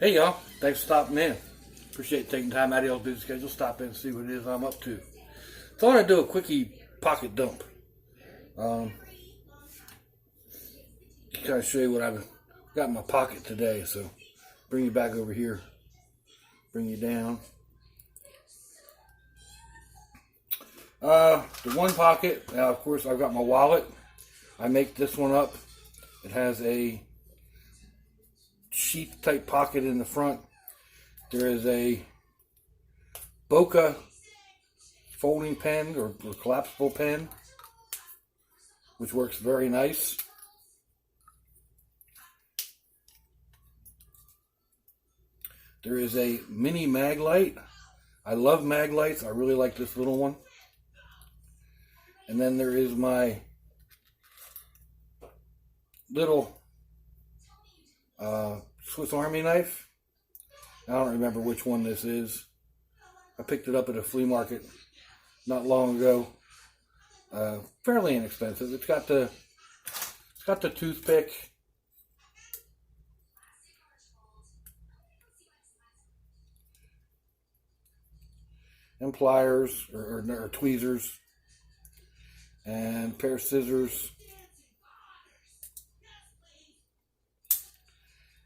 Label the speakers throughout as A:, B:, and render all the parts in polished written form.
A: Hey y'all, thanks for stopping in. Appreciate taking time out of your busy schedule, stop in and see what it is I'm up to. Thought I'd do a quickie pocket dump. Kind of show you what I've got in my pocket today. So bring you back over here, bring you down. The one pocket, now of course I've got my wallet. I make this one up. It has a sheath type pocket in the front. There is a Boca folding pen or collapsible pen, which works very nice. There is a mini mag light. I love mag lights. I really like this little one. And then there is my little Swiss Army knife. I don't remember which one this is. I picked it up at a flea market not long ago. Fairly inexpensive. It's got the toothpick. And pliers or tweezers. And a pair of scissors.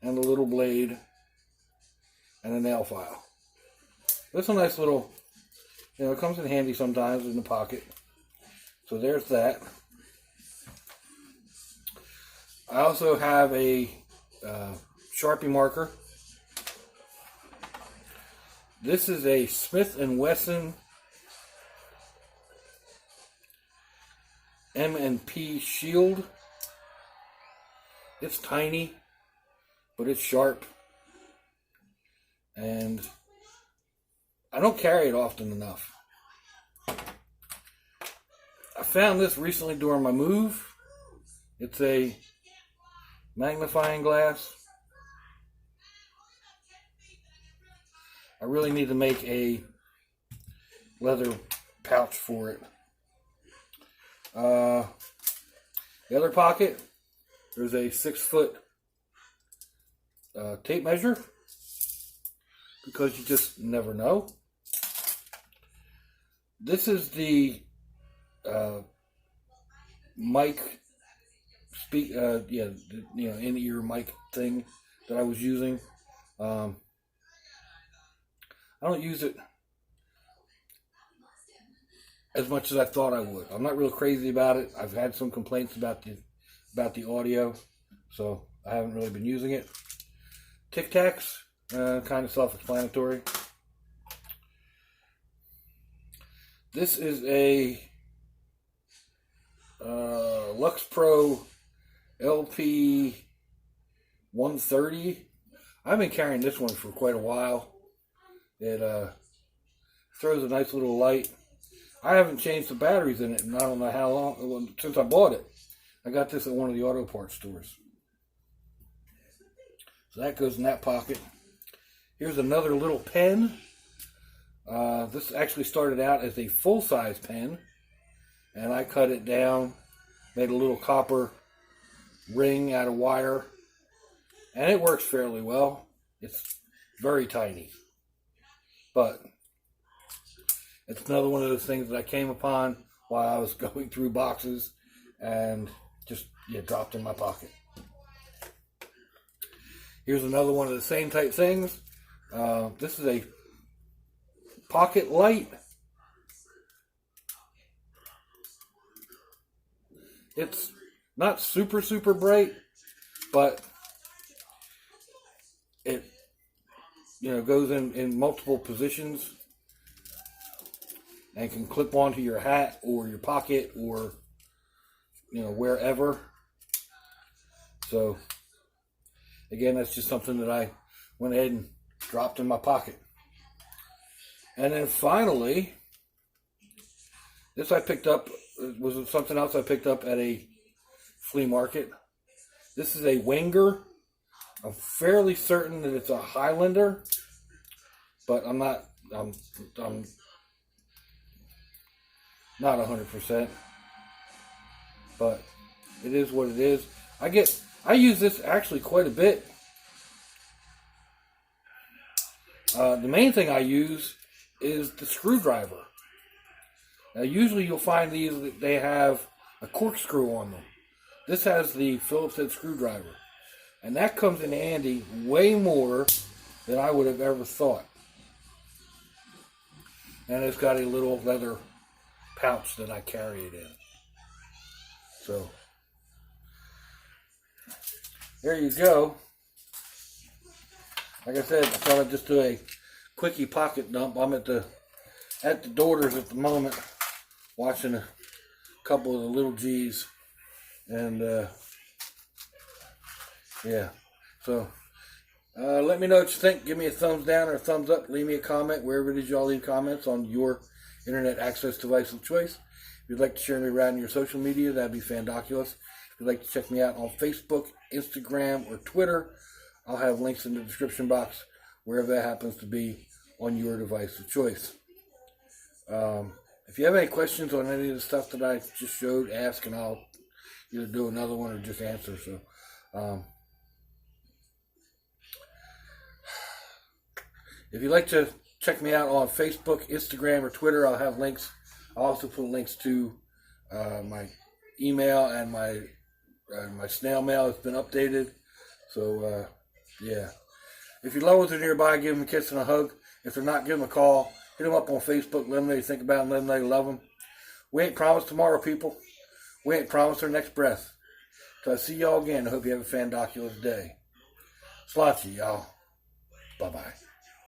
A: And a little blade. And a nail file. That's a nice little, it comes in handy sometimes in the pocket. So there's that. I also have a Sharpie marker. This is a Smith & Wesson M&P Shield. It's tiny, but it's sharp. And I don't carry it often enough. I found this recently during my move. It's a magnifying glass. I really need to make a leather pouch for it. The other pocket, there's a 6-foot tape measure, because you just never know. This is the mic in-ear mic thing that I was using. I don't use it as much as I thought I would. I'm not real crazy about it. I've had some complaints about the audio, so I haven't really been using it. Tic Tacs, kind of self-explanatory. This is a Lux Pro LP 130. I've been carrying this one for quite a while. It throws a nice little light. I haven't changed the batteries in it in I don't know how long, since I bought it. I got this at one of the auto parts stores. So that goes in that pocket. Here's another little pen. This actually started out as a full-size pen, and I cut it down, made a little copper ring out of wire, and it works fairly well. It's very tiny, but it's another one of those things that I came upon while I was going through boxes and just dropped in my pocket. Here's another one of the same type things. This is a pocket light. It's not super bright, but it goes in multiple positions and can clip onto your hat or your pocket or wherever. So again, that's just something that I went ahead and dropped in my pocket. And then finally, this I picked up, was something else I picked up at a flea market. This is a Wenger. I'm fairly certain that it's a Highlander, but I'm not 100%. But it is what it is. I use this actually quite a bit The main thing I use is the screwdriver. Now, usually you'll find these, they have a corkscrew on them. This has the Phillips head screwdriver. And that comes in handy way more than I would have ever thought. And it's got a little leather pouch that I carry it in. So, there you go. Like I said, I thought I'd just do a quickie pocket dump. I'm at the daughters at the moment, watching a couple of the little G's. And, yeah. So, let me know what you think. Give me a thumbs down or a thumbs up. Leave me a comment wherever it is y'all leave comments on your internet access device of choice. If you'd like to share me around in your social media, that'd be fandoculous. If you'd like to check me out on Facebook, Instagram, or Twitter, I'll have links in the description box wherever that happens to be on your device of choice. If you have any questions on any of the stuff that I just showed, ask, and I'll either do another one or just answer. So, if you'd like to check me out on Facebook, Instagram, or Twitter, I'll have links. I'll also put links to my email and my snail mail has been updated. So, yeah. If your loved ones are nearby, give them a kiss and a hug. If they're not, give them a call. Hit them up on Facebook. Let them know you think about them. Let them know you love them. We ain't promised tomorrow, people. We ain't promised our next breath. So I see y'all again. I hope you have a fandoculous day. Slotchy, y'all. Bye-bye.